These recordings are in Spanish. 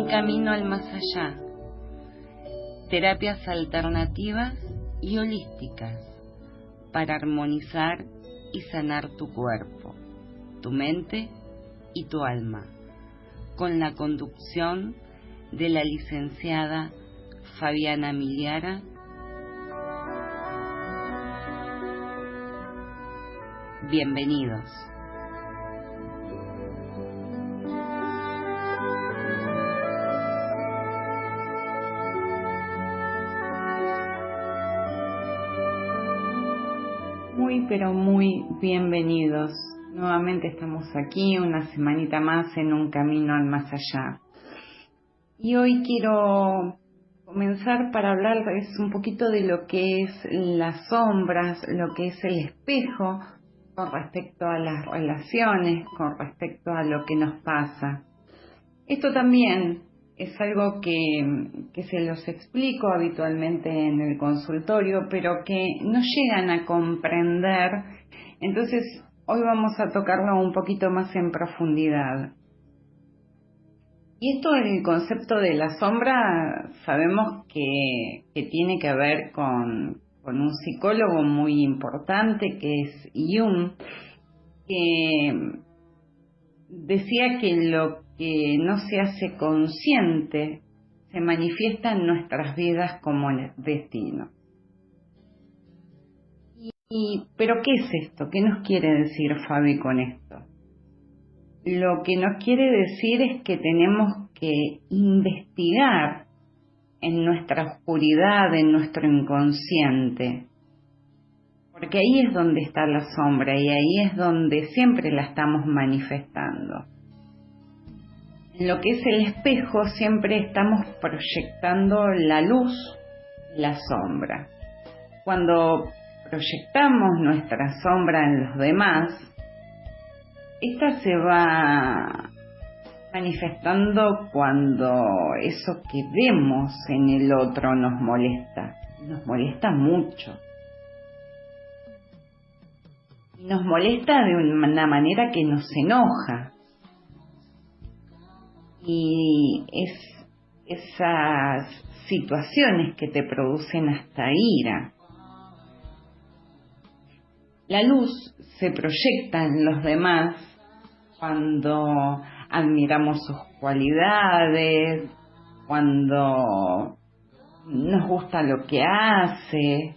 Un camino al más allá. Terapias alternativas y holísticas para armonizar y sanar tu cuerpo, tu mente y tu alma, con la conducción de la licenciada Fabiana Miliara. Bienvenidos. Muy, pero muy bienvenidos. Nuevamente estamos aquí una semanita más en un camino al más allá. Y hoy quiero comenzar para hablarles un poquito de lo que es las sombras, lo que es el espejo con respecto a las relaciones, con respecto a lo que nos pasa. Esto también es algo que se los explico habitualmente en el consultorio, pero que no llegan a comprender. Entonces, hoy vamos a tocarlo un poquito más en profundidad. Y esto, el concepto de la sombra, sabemos que tiene que ver con un psicólogo muy importante, que es Jung, que decía que lo que no se hace consciente se manifiesta en nuestras vidas como destino. ¿Pero qué es esto? ¿Qué nos quiere decir Fabi con esto? Lo que nos quiere decir es que tenemos que investigar en nuestra oscuridad, en nuestro inconsciente, porque ahí es donde está la sombra y ahí es donde siempre la estamos manifestando. En lo que es el espejo siempre estamos proyectando la luz, la sombra. Cuando proyectamos nuestra sombra en los demás, esta se va manifestando cuando eso que vemos en el otro nos molesta mucho. Y nos molesta de una manera que nos enoja. Y es esas situaciones que te producen hasta ira. La luz se proyecta en los demás cuando admiramos sus cualidades, cuando nos gusta lo que hace,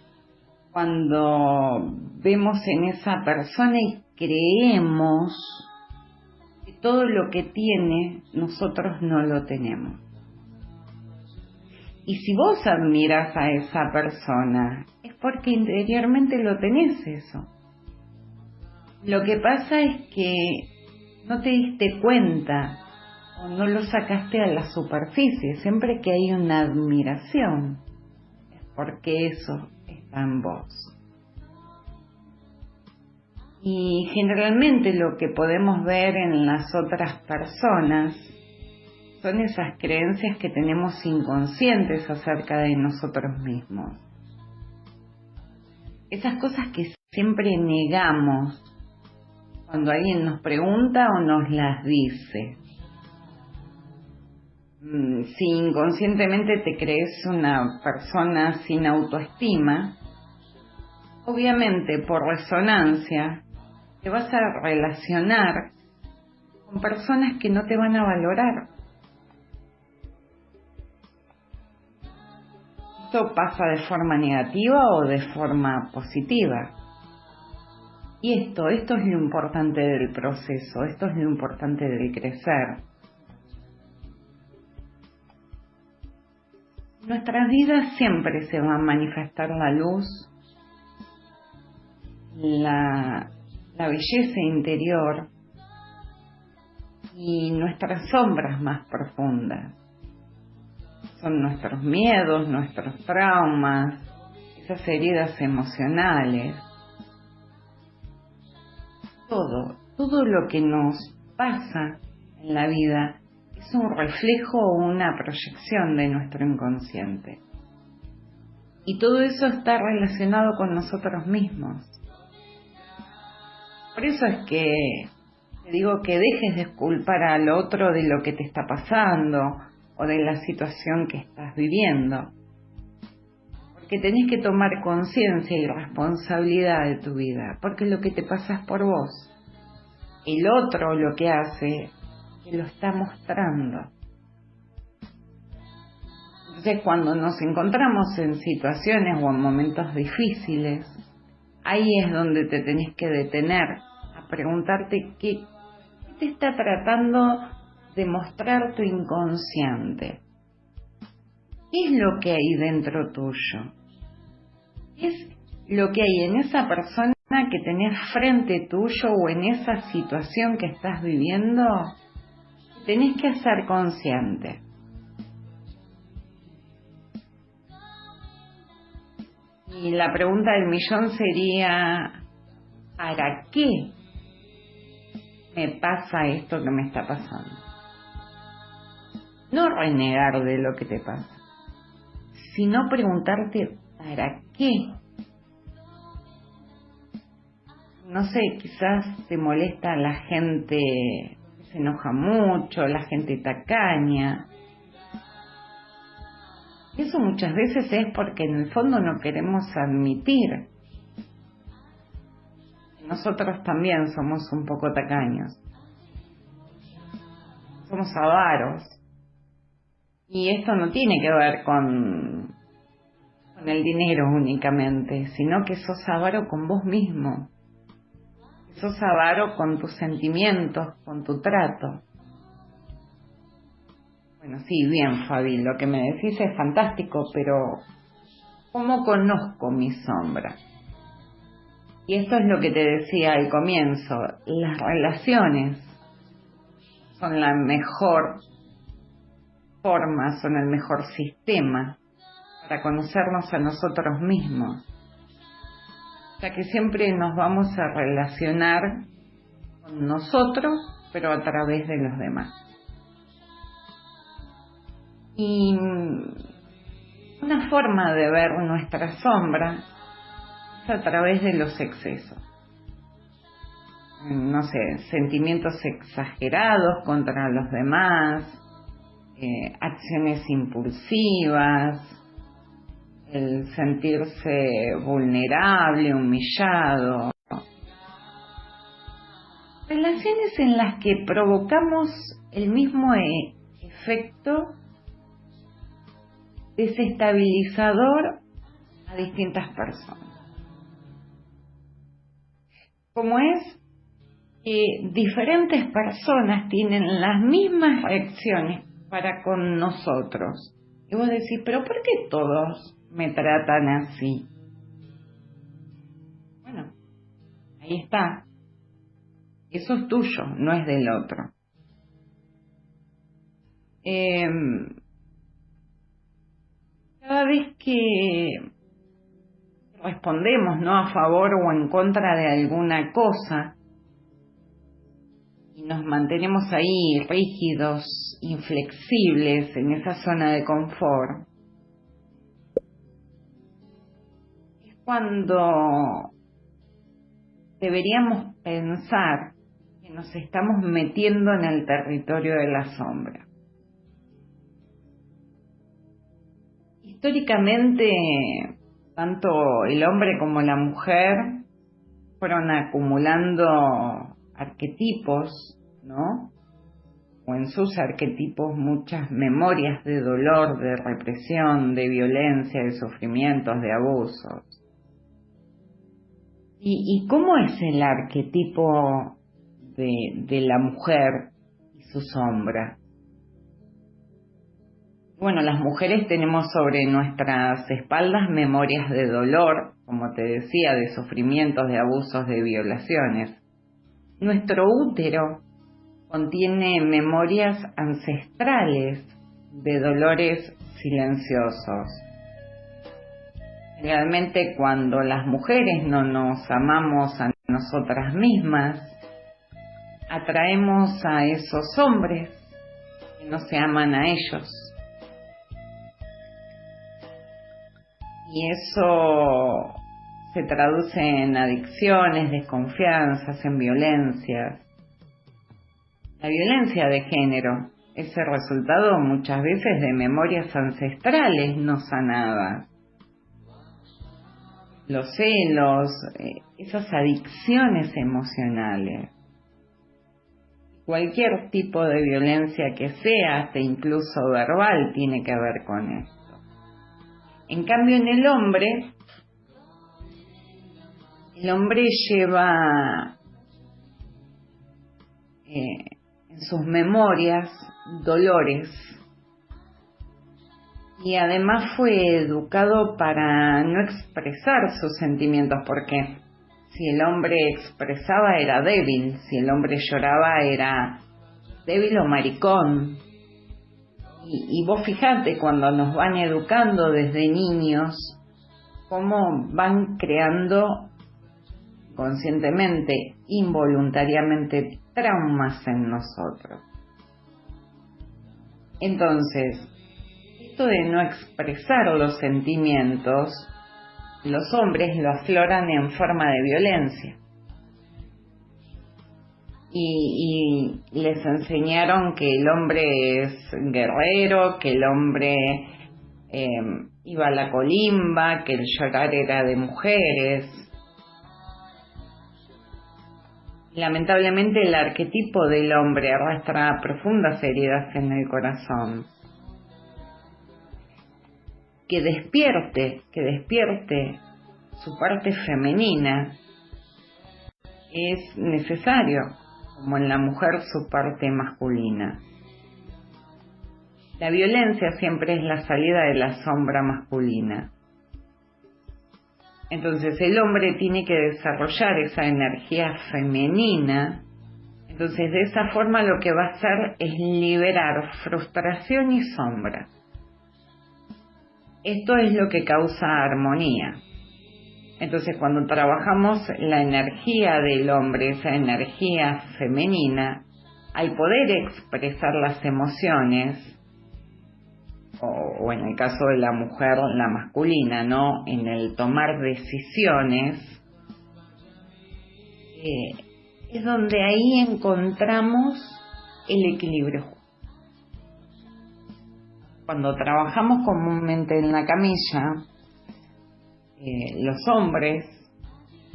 cuando vemos en esa persona y creemos que todo lo que tiene nosotros no lo tenemos. Y si vos admirás a esa persona, es porque interiormente lo tenés eso. Lo que pasa es que no te diste cuenta o no lo sacaste a la superficie. Siempre que hay una admiración, es porque eso está en vos. Y generalmente lo que podemos ver en las otras personas son esas creencias que tenemos inconscientes acerca de nosotros mismos. Esas cosas que siempre negamos cuando alguien nos pregunta o nos las dice. Si inconscientemente te crees una persona sin autoestima, obviamente por resonancia te vas a relacionar con personas que no te van a valorar. Esto pasa de forma negativa o de forma positiva. Y esto es lo importante del proceso, esto es lo importante del crecer. En nuestras vidas siempre se va a manifestar la luz, la belleza interior y nuestras sombras más profundas. Son nuestros miedos, nuestros traumas, esas heridas emocionales. Todo lo que nos pasa en la vida es un reflejo o una proyección de nuestro inconsciente. Y todo eso está relacionado con nosotros mismos. Por eso es que te digo que dejes de culpar al otro de lo que te está pasando o de la situación que estás viviendo. Porque tenés que tomar conciencia y responsabilidad de tu vida, porque lo que te pasa es por vos. El otro lo que hace, que lo está mostrando. Entonces, cuando nos encontramos en situaciones o en momentos difíciles, ahí es donde te tenés que detener a preguntarte qué te está tratando de mostrar tu inconsciente. ¿Qué es lo que hay dentro tuyo? ¿Qué es lo que hay en esa persona que tenés frente tuyo o en esa situación que estás viviendo? Tenés que ser consciente. Y la pregunta del millón sería, ¿para qué me pasa esto que me está pasando? No renegar de lo que te pasa, sino preguntarte, ¿para qué? No sé, quizás te molesta la gente que se enoja mucho, la gente tacaña. Eso muchas veces es porque en el fondo no queremos admitir. Nosotros también somos un poco tacaños. Somos avaros. Y esto no tiene que ver con el dinero únicamente, sino que sos avaro con vos mismo. Sos avaro con tus sentimientos, con tu trato. Bueno, sí, bien, Fabi, lo que me decís es fantástico, pero ¿cómo conozco mi sombra? Y esto es lo que te decía al comienzo, las relaciones son la mejor forma, son el mejor sistema para conocernos a nosotros mismos, ya que siempre nos vamos a relacionar con nosotros, pero a través de los demás. Y una forma de ver nuestra sombra es a través de los excesos. No sé, sentimientos exagerados contra los demás, acciones impulsivas, el sentirse vulnerable, humillado. Relaciones en las que provocamos el mismo efecto desestabilizador a distintas personas. Como es que diferentes personas tienen las mismas reacciones para con nosotros. Y vos decís, ¿pero por qué todos me tratan así? Bueno, ahí está. Eso es tuyo, no es del otro. Cada vez que respondemos, ¿no?, a favor o en contra de alguna cosa y nos mantenemos ahí rígidos, inflexibles en esa zona de confort, es cuando deberíamos pensar que nos estamos metiendo en el territorio de la sombra. Históricamente, tanto el hombre como la mujer fueron acumulando arquetipos, ¿no? O en sus arquetipos muchas memorias de dolor, de represión, de violencia, de sufrimientos, de abusos. ¿Y cómo es el arquetipo de la mujer y su sombra? Bueno, las mujeres tenemos sobre nuestras espaldas memorias de dolor, como te decía, de sufrimientos, de abusos, de violaciones. Nuestro útero contiene memorias ancestrales de dolores silenciosos. Realmente cuando las mujeres no nos amamos a nosotras mismas, atraemos a esos hombres que no se aman a ellos. Y eso se traduce en adicciones, desconfianzas, en violencias. La violencia de género ese resultado muchas veces de memorias ancestrales no sanadas. Los celos, esas adicciones emocionales. Cualquier tipo de violencia que sea, hasta incluso verbal, tiene que ver con esto. En cambio, en el hombre lleva en sus memorias dolores y además fue educado para no expresar sus sentimientos, porque si el hombre expresaba era débil, si el hombre lloraba era débil o maricón. Y vos fijate cuando nos van educando desde niños, cómo van creando conscientemente, involuntariamente, traumas en nosotros. Entonces, esto de no expresar los sentimientos, los hombres lo afloran en forma de violencia. Y les enseñaron que el hombre es guerrero, que el hombre iba a la colimba, que el llorar era de mujeres. Lamentablemente el arquetipo del hombre arrastra profundas heridas en el corazón. Que despierte su parte femenina es necesario, como en la mujer su parte masculina. La violencia siempre es la salida de la sombra masculina. Entonces el hombre tiene que desarrollar esa energía femenina. Entonces de esa forma lo que va a hacer es liberar frustración y sombra. Esto es lo que causa armonía. Entonces cuando trabajamos la energía del hombre, esa energía femenina, al poder expresar las emociones, o en el caso de la mujer, la masculina, ¿no? En el tomar decisiones, es donde ahí encontramos el equilibrio. Cuando trabajamos comúnmente en la camilla, los hombres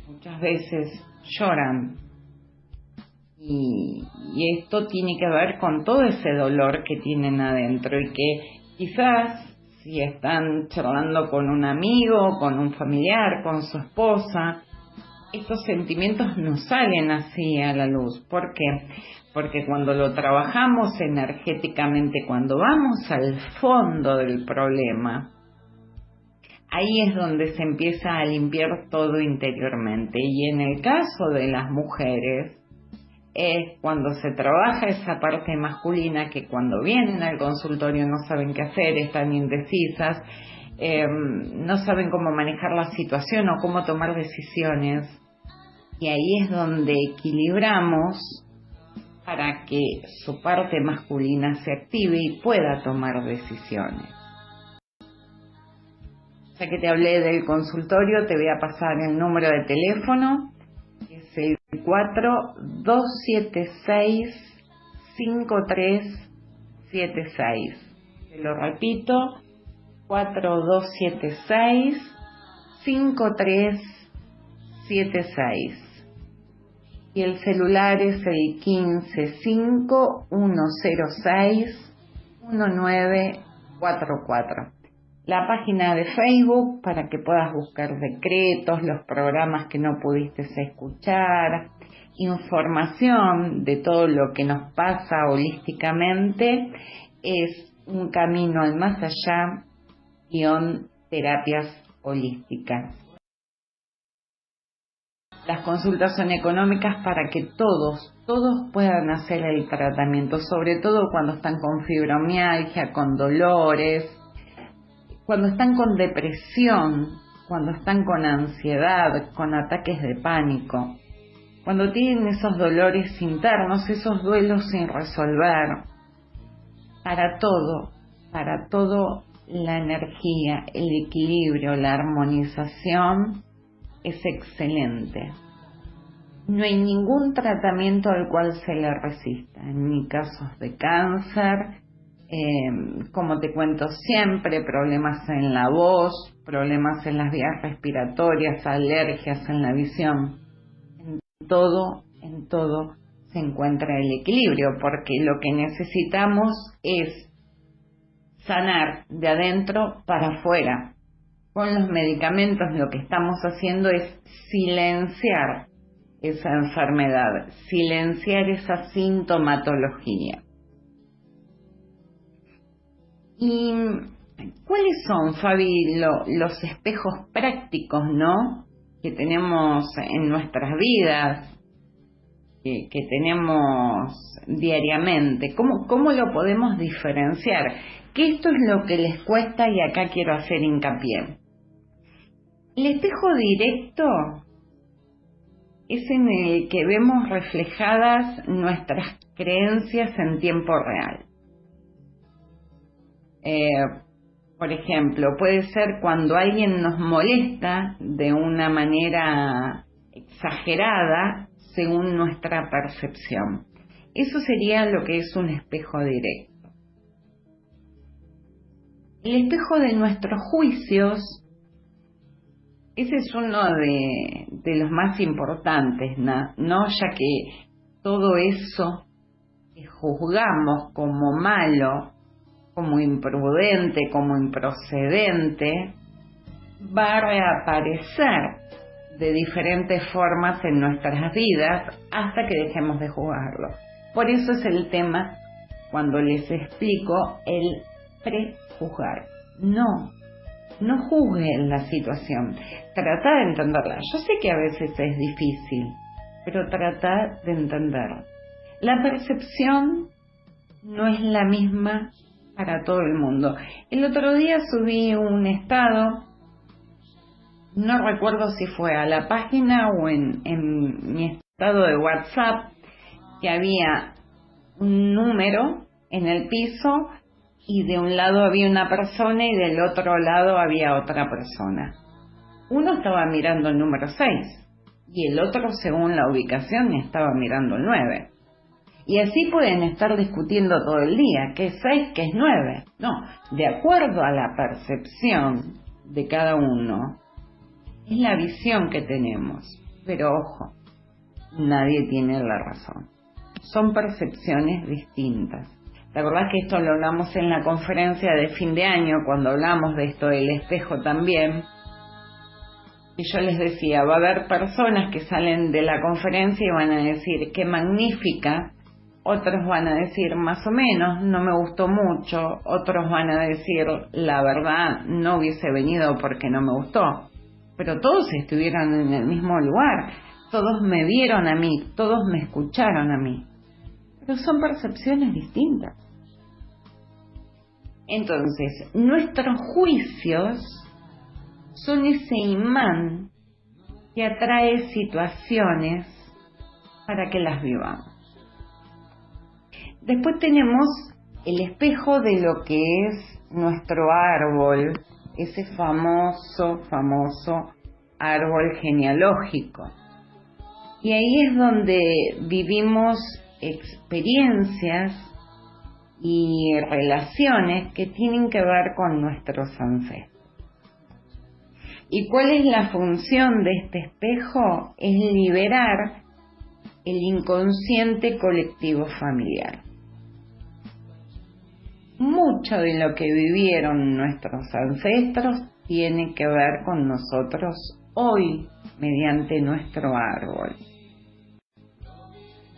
muchas veces lloran y esto tiene que ver con todo ese dolor que tienen adentro y que quizás si están charlando con un amigo, con un familiar, con su esposa, estos sentimientos no salen así a la luz. ¿Por qué? Porque cuando lo trabajamos energéticamente, cuando vamos al fondo del problema, ahí es donde se empieza a limpiar todo interiormente. Y en el caso de las mujeres, es cuando se trabaja esa parte masculina, que cuando vienen al consultorio no saben qué hacer, están indecisas, no saben cómo manejar la situación o cómo tomar decisiones. Y ahí es donde equilibramos para que su parte masculina se active y pueda tomar decisiones. Ya que te hablé del consultorio, te voy a pasar el número de teléfono, que es el 4276-5376. Te lo repito, 4276-5376. Y el celular es el 155106-1944. La página de Facebook para que puedas buscar decretos, los programas que no pudiste escuchar, información de todo lo que nos pasa holísticamente, es Un Camino al Más Allá, _terapias holísticas. Las consultas son económicas para que todos puedan hacer el tratamiento, sobre todo cuando están con fibromialgia, con dolores, cuando están con depresión, cuando están con ansiedad, con ataques de pánico, cuando tienen esos dolores internos, esos duelos sin resolver. Para todo la energía, el equilibrio, la armonización es excelente. no hay ningún tratamiento al cual se le resista, ni casos de cáncer, como te cuento siempre, problemas en la voz, problemas en las vías respiratorias, alergias en la visión. En todo se encuentra el equilibrio, porque lo que necesitamos es sanar de adentro para afuera. Con los medicamentos lo que estamos haciendo es silenciar esa enfermedad, silenciar esa sintomatología. ¿Y cuáles son, Fabi, los espejos prácticos, ¿no?, que tenemos en nuestras vidas, que tenemos diariamente? ¿Cómo lo podemos diferenciar? Que esto es lo que les cuesta y acá quiero hacer hincapié. El espejo directo es en el que vemos reflejadas nuestras creencias en tiempo real. Por ejemplo, puede ser cuando alguien nos molesta de una manera exagerada según nuestra percepción. Eso sería lo que es un espejo directo. El espejo de nuestros juicios, ese es uno de los más importantes, ¿no? Ya que todo eso que juzgamos como malo, como imprudente, como improcedente, va a reaparecer de diferentes formas en nuestras vidas hasta que dejemos de juzgarlo. Por eso es el tema, cuando les explico, el prejuzgar. No juzguen la situación, trata de entenderla. Yo sé que a veces es difícil, pero trata de entenderla. La percepción no es la misma para todo el mundo. El otro día subí un estado, no recuerdo si fue a la página o en mi estado de WhatsApp, que había un número en el piso y de un lado había una persona y del otro lado había otra persona. Uno estaba mirando el número 6 y el otro, según la ubicación, estaba mirando el 9. Y así pueden estar discutiendo todo el día, qué es 6, qué es 9. No, de acuerdo a la percepción de cada uno, es la visión que tenemos. Pero ojo, nadie tiene la razón. Son percepciones distintas. ¿Te acordás que esto lo hablamos en la conferencia de fin de año, cuando hablamos de esto del espejo también? Y yo les decía, va a haber personas que salen de la conferencia y van a decir, qué magnífica. Otros van a decir, más o menos, no me gustó mucho. Otros van a decir, la verdad, no hubiese venido porque no me gustó. Pero todos estuvieron en el mismo lugar. Todos me vieron a mí, todos me escucharon a mí. Pero son percepciones distintas. Entonces, nuestros juicios son ese imán que atrae situaciones para que las vivamos. Después tenemos el espejo de lo que es nuestro árbol, ese famoso árbol genealógico. Y ahí es donde vivimos experiencias y relaciones que tienen que ver con nuestros ancestros. ¿Y cuál es la función de este espejo? Es liberar el inconsciente colectivo familiar. Mucho de lo que vivieron nuestros ancestros tiene que ver con nosotros hoy, mediante nuestro árbol.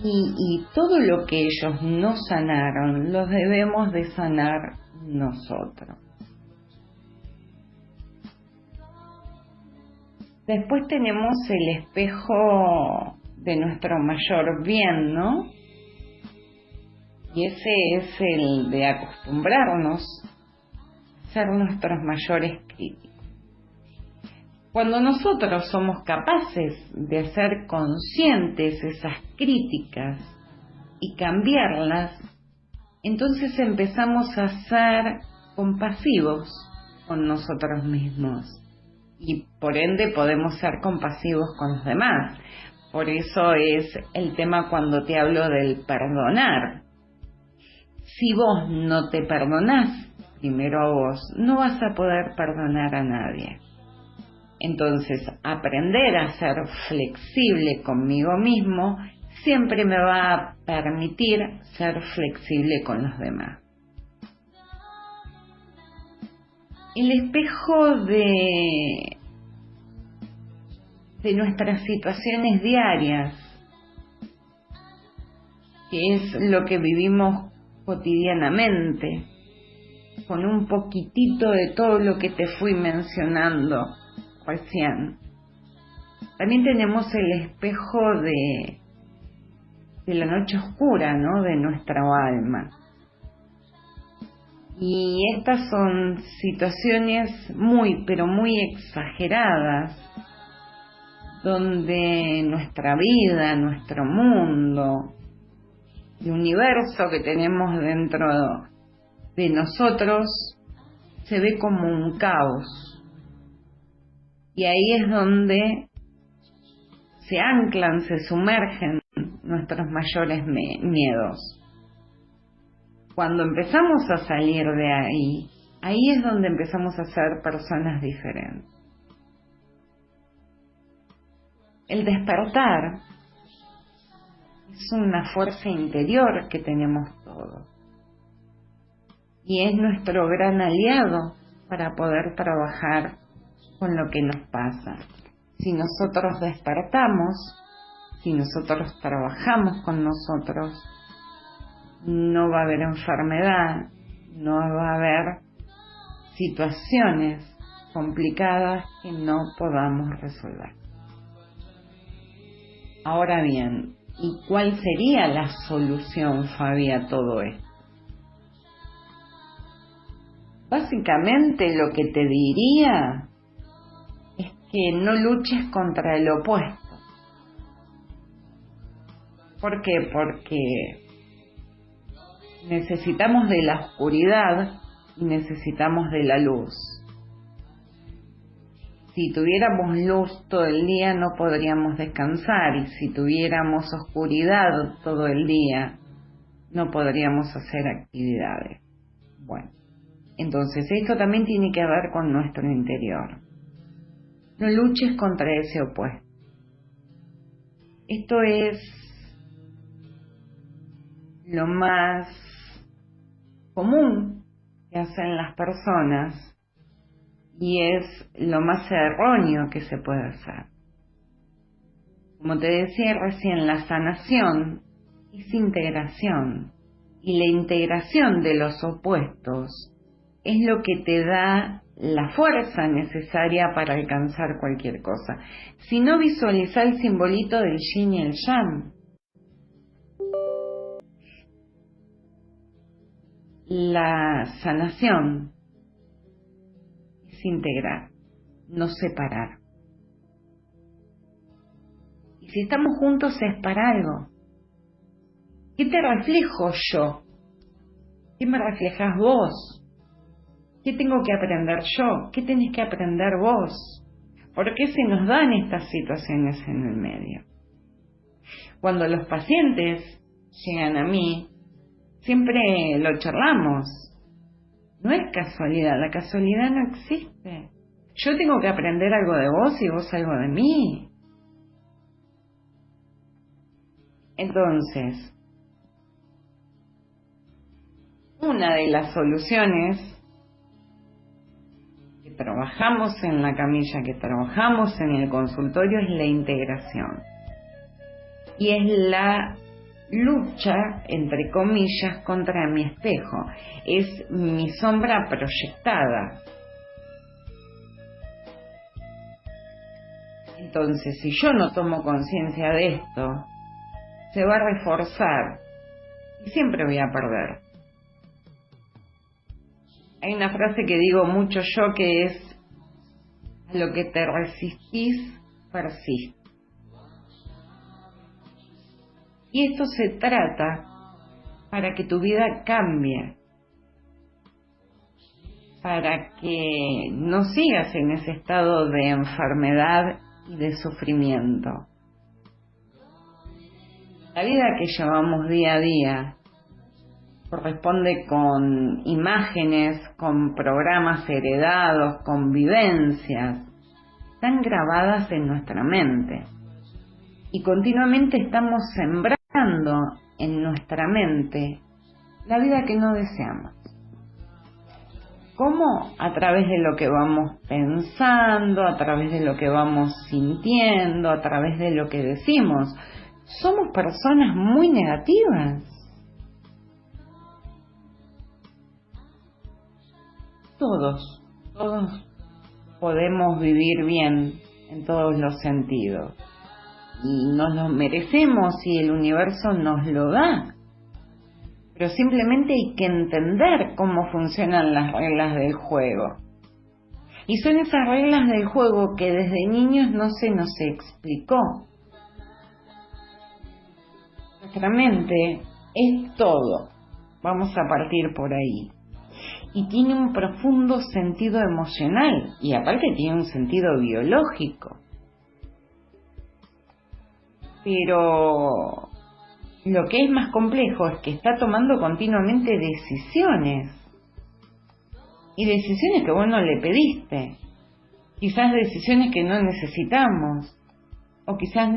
Y todo lo que ellos no sanaron, lo debemos de sanar nosotros. Después tenemos el espejo de nuestro mayor bien, ¿no? Y ese es el de acostumbrarnos a ser nuestros mayores críticos. Cuando nosotros somos capaces de hacer conscientes esas críticas y cambiarlas, entonces empezamos a ser compasivos con nosotros mismos y por ende podemos ser compasivos con los demás, Por eso es el tema cuando te hablo del perdonar. Si vos no te perdonás primero a vos, no vas a poder perdonar a nadie. Entonces, aprender a ser flexible conmigo mismo siempre me va a permitir ser flexible con los demás. El espejo de nuestras situaciones diarias, que es lo que vivimos cotidianamente, con un poquitito de todo lo que te fui mencionando recién. También tenemos el espejo de la noche oscura, ¿no? De nuestra alma. Y estas son situaciones muy, pero muy exageradas, donde nuestra vida, nuestro mundo, el universo que tenemos dentro de nosotros se ve como un caos. Y ahí es donde se anclan, se sumergen nuestros mayores miedos. Cuando empezamos a salir de ahí es donde empezamos a ser personas diferentes. El despertar es una fuerza interior que tenemos todos y es nuestro gran aliado para poder trabajar con lo que nos pasa. Si nosotros despertamos, si nosotros trabajamos con nosotros, no va a haber enfermedad, no va a haber situaciones complicadas que no podamos resolver. Ahora bien, ¿y cuál sería la solución, Fabi, a todo esto? Básicamente lo que te diría es que no luches contra el opuesto. ¿Por qué? Porque necesitamos de la oscuridad y necesitamos de la luz. Si tuviéramos luz todo el día no podríamos descansar, y si tuviéramos oscuridad todo el día no podríamos hacer actividades. Bueno, entonces esto también tiene que ver con nuestro interior. No luches contra ese opuesto. Esto es lo más común que hacen las personas y es lo más erróneo que se puede hacer. Como te decía recién, la sanación es integración, y la integración de los opuestos es lo que te da la fuerza necesaria para alcanzar cualquier cosa. Si no, visualiza el simbolito del yin y el yang. La sanación es integrar, no separar. Y si estamos juntos es para algo. ¿Qué te reflejo yo? ¿Qué me reflejas vos? ¿Qué tengo que aprender yo? ¿Qué tenés que aprender vos? ¿Por qué se nos dan estas situaciones en el medio? Cuando los pacientes llegan a mí, siempre lo charlamos. No es casualidad, la casualidad no existe. Yo tengo que aprender algo de vos y vos algo de mí. Entonces, una de las soluciones que trabajamos en la camilla, que trabajamos en el consultorio, es la integración. Y es la lucha, entre comillas, contra mi espejo. Es mi sombra proyectada. Entonces, si yo no tomo conciencia de esto, se va a reforzar y siempre voy a perder. Hay una frase que digo mucho yo que es: a lo que te resistís, persiste. Y esto se trata para que tu vida cambie, para que no sigas en ese estado de enfermedad y de sufrimiento. La vida que llevamos día a día corresponde con imágenes, con programas heredados, con vivencias, están grabadas en nuestra mente. Y continuamente estamos sembrando en nuestra mente la vida que no deseamos. ¿Cómo? A través de lo que vamos pensando, a través de lo que vamos sintiendo, a través de lo que decimos. Somos personas muy negativas. Todos podemos vivir bien en todos los sentidos. Y nos lo merecemos y el universo nos lo da. Pero simplemente hay que entender cómo funcionan las reglas del juego. Y son esas reglas del juego que desde niños no se nos explicó. Nuestra mente es todo. Vamos a partir por ahí. Y tiene un profundo sentido emocional. Y aparte tiene un sentido biológico. Pero lo que es más complejo es que está tomando continuamente decisiones. Y decisiones que vos no le pediste. Quizás decisiones que no necesitamos. O quizás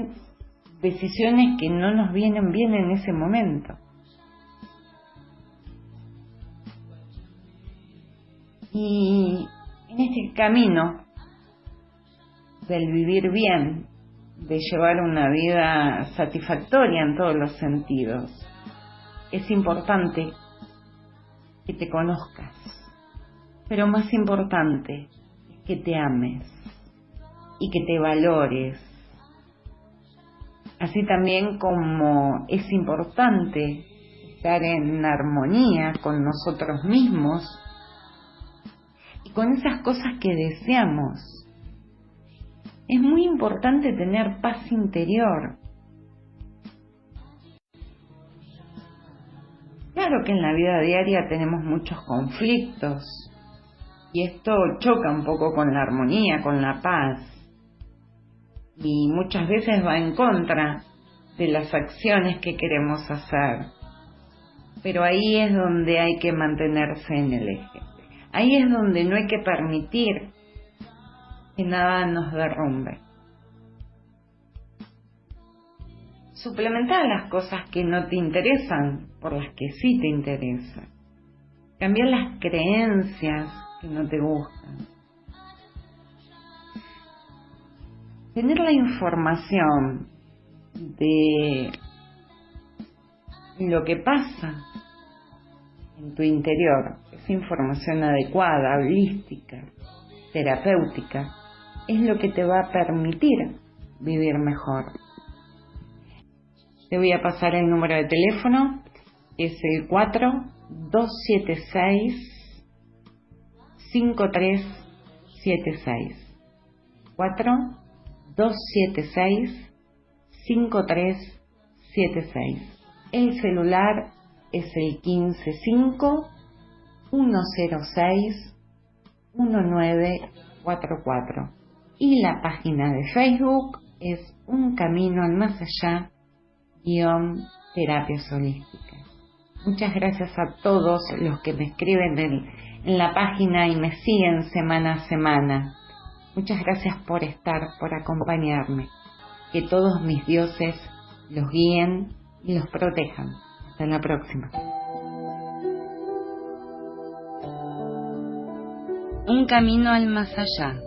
decisiones que no nos vienen bien en ese momento. Y en este camino del vivir bien, de llevar una vida satisfactoria en todos los sentidos, es importante que te conozcas, pero más importante es que te ames y que te valores, así también como es importante estar en armonía con nosotros mismos y con esas cosas que deseamos. Es muy importante tener paz interior. Claro que en la vida diaria tenemos muchos conflictos y esto choca un poco con la armonía, con la paz, y muchas veces va en contra de las acciones que queremos hacer. Pero ahí es donde hay que mantenerse en el eje. Ahí es donde no hay que permitir que nada nos derrumbe. Suplementar las cosas que no te interesan por las que sí te interesan. Cambiar las creencias que no te gustan. Tener la información de lo que pasa en tu interior, esa información adecuada, holística, terapéutica, es lo que te va a permitir vivir mejor. Te voy a pasar el número de teléfono, es el 4-276-5376. 4-276-5376. El celular es el 155-106-1944. Y la página de Facebook es Un Camino al Más Allá _terapias holísticas. Muchas gracias a todos los que me escriben en la página y me siguen semana a semana. Muchas gracias por estar, por acompañarme. Que todos mis dioses los guíen y los protejan. Hasta la próxima. Un camino al más allá.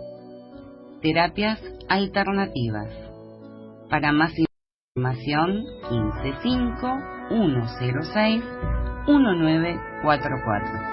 Terapias alternativas. Para más información, 155-106-1944.